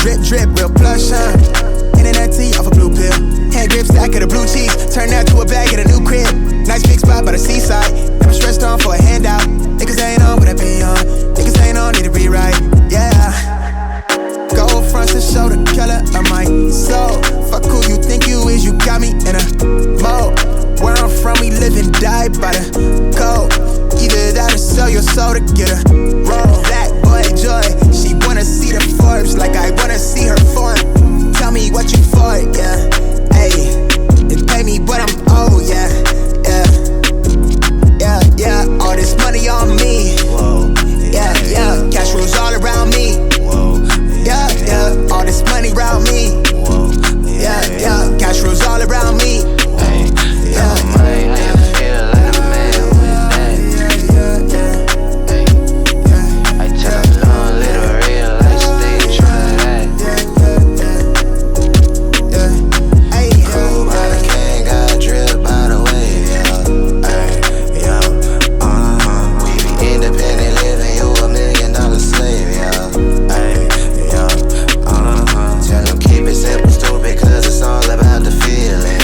drip, drip, real plush, huh? Internet tea off a blue pill. Hand grip stack of the blue cheese. Turn that to a bag at a new crib. Nice big spot by the seaside. Never stressed on for a handout. Niggas ain't on what I be on. Niggas ain't on, need to rewrite. Yeah. Gold fronts to show the color of my soul. Fuck who you think you is, you got me in a mode. Where I'm from, we live and die by the code. Either that or sell your soul to get a roll. Black boy joy, she wanna see the Forbes like I wanna see her form. Tell me what you for, yeah. Ayy, it pay me what I'm owed, yeah. Yeah, yeah, yeah. All this money on me. Whoa, yeah, yeah. Cash rules all around me. Whoa, yeah, yeah. All this money around me. Whoa, yeah, yeah. Cash rules all around me. Yeah, money, how you feel like a man with that? I tell them long, little real, I stay true to that. Cool by the king, got drip by the wave, yeah. We be independent living, you $1 million slave, yeah. Tell them keep it simple, stupid, cause it's all about the feeling.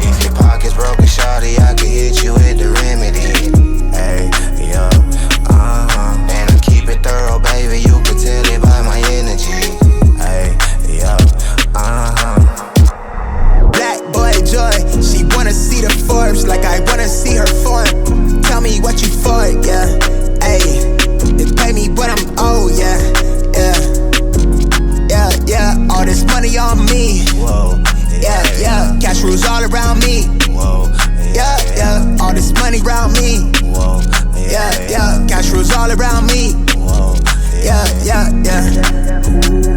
If your pocket's broken, shawty, I can hit you with the remedy. And I keep it thorough, baby, you can tell it by my energy. Black boy joy, she wanna see the Forbes like I wanna see her form. Tell me what you for, yeah. Ayy, it pay me what I'm owed, yeah. Yeah, yeah, yeah. All this money on me. Whoa. Yeah, yeah, cash rules all around me. Whoa, yeah, yeah, all this money around me. Whoa, yeah, yeah, cash rules all around me. Whoa, yeah, yeah, yeah.